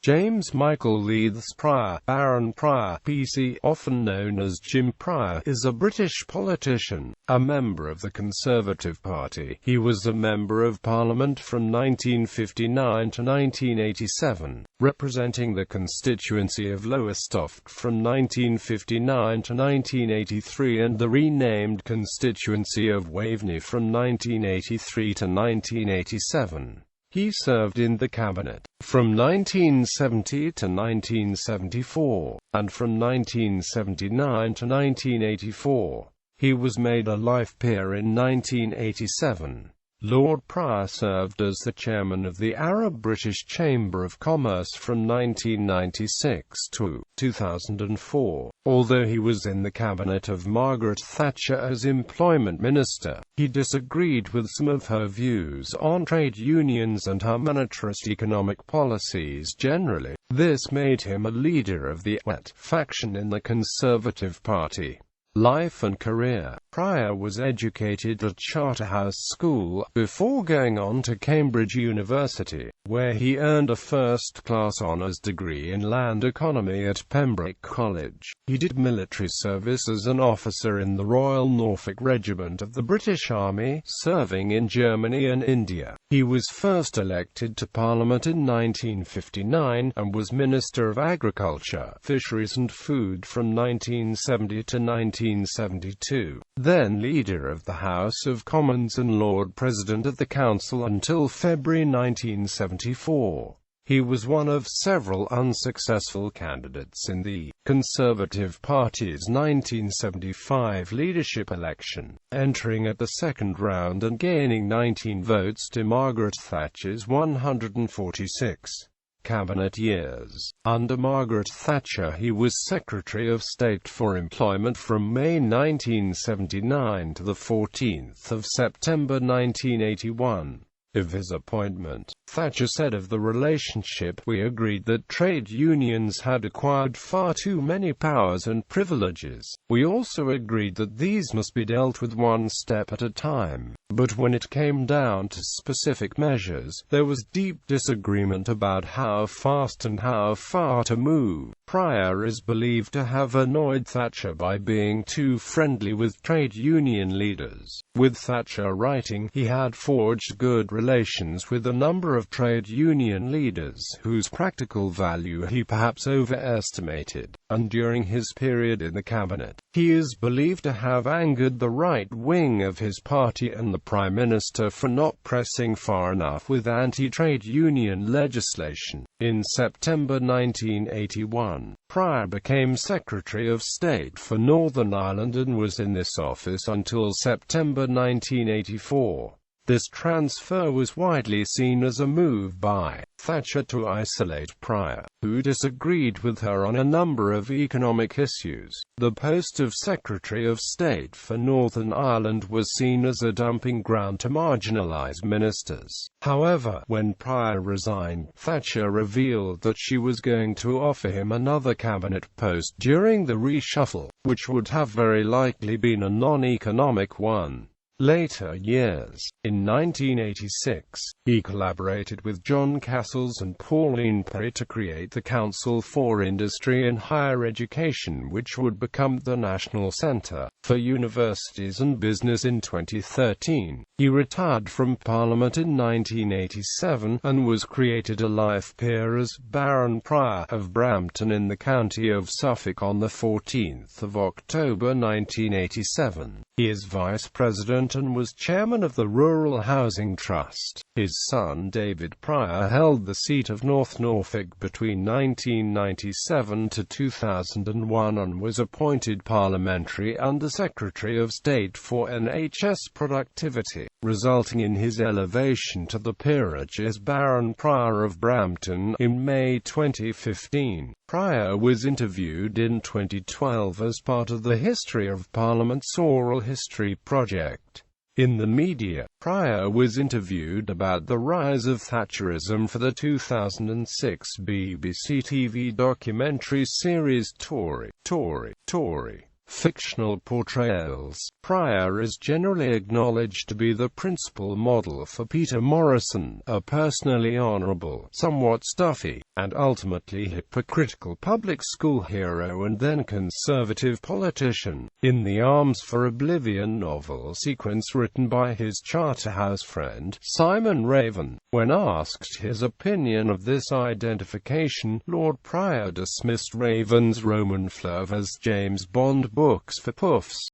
James Michael Leathes Prior, Baron Prior, PC, often known as Jim Prior, is a British politician, a member of the Conservative Party. He was a Member of Parliament from 1959 to 1987, representing the constituency of Lowestoft from 1959 to 1983 and the renamed constituency of Waveney from 1983 to 1987. He served in the cabinet from 1970 to 1974, and from 1979 to 1984. He was made a life peer in 1987. Lord Prior served as the chairman of the Arab-British Chamber of Commerce from 1996 to 2004. Although he was in the cabinet of Margaret Thatcher as employment minister, he disagreed with some of her views on trade unions and her monetarist economic policies generally. This made him a leader of the AT faction in the Conservative Party. Life and career. Prior was educated at Charterhouse School, before going on to Cambridge University, where he earned a first-class honours degree in land economy at Pembroke College. He did military service as an officer in the Royal Norfolk Regiment of the British Army, serving in Germany and India. He was first elected to Parliament in 1959, and was Minister of Agriculture, Fisheries and Food from 1970 to 1972. Then Leader of the House of Commons and Lord President of the Council until February 1974. He was one of several unsuccessful candidates in the Conservative Party's 1975 leadership election, entering at the second round and gaining 19 votes to Margaret Thatcher's 146. Cabinet years. Under Margaret Thatcher he was Secretary of State for Employment from May 1979 to the 14th of September 1981. Of his appointment, Thatcher said of the relationship, "We agreed that trade unions had acquired far too many powers and privileges. We also agreed that these must be dealt with one step at a time. But when it came down to specific measures, there was deep disagreement about how fast and how far to move." Prior is believed to have annoyed Thatcher by being too friendly with trade union leaders. With Thatcher writing, he had forged good relations with a number of trade union leaders, whose practical value he perhaps overestimated, and during his period in the cabinet, he is believed to have angered the right wing of his party and the Prime Minister for not pressing far enough with anti-trade union legislation. In September 1981, Prior became Secretary of State for Northern Ireland and was in this office until September 1984. This transfer was widely seen as a move by Thatcher to isolate Prior, who disagreed with her on a number of economic issues. The post of Secretary of State for Northern Ireland was seen as a dumping ground to marginalise ministers. However, when Prior resigned, Thatcher revealed that she was going to offer him another cabinet post during the reshuffle, which would have very likely been a non-economic one. Later years. In 1986, he collaborated with John Cassels and Pauline Perry to create the Council for Industry and Higher Education, which would become the National Centre for Universities and Business in 2013. He retired from Parliament in 1987, and was created a life peer as Baron Prior of Brampton in the county of Suffolk on the 14th of October 1987. He is Vice President and was Chairman of the Rural Housing Trust. His son David Prior held the seat of North Norfolk between 1997 to 2001 and was appointed Parliamentary Under Secretary of State for NHS Productivity, resulting in his elevation to the peerage as Baron Prior of Brampton in May 2015. Prior was interviewed in 2012 as part of the History of Parliament's Oral History project. In the media, Prior was interviewed about the rise of Thatcherism for the 2006 BBC TV documentary series Tory. fictional portrayals. Prior is generally acknowledged to be the principal model for Peter Morrison, a personally honorable, somewhat stuffy, and ultimately hypocritical public school hero and then conservative politician. In the Arms for Oblivion novel sequence written by his Charterhouse friend, Simon Raven, when asked his opinion of this identification, Lord Prior dismissed Raven's Roman flair as James Bond books for puffs.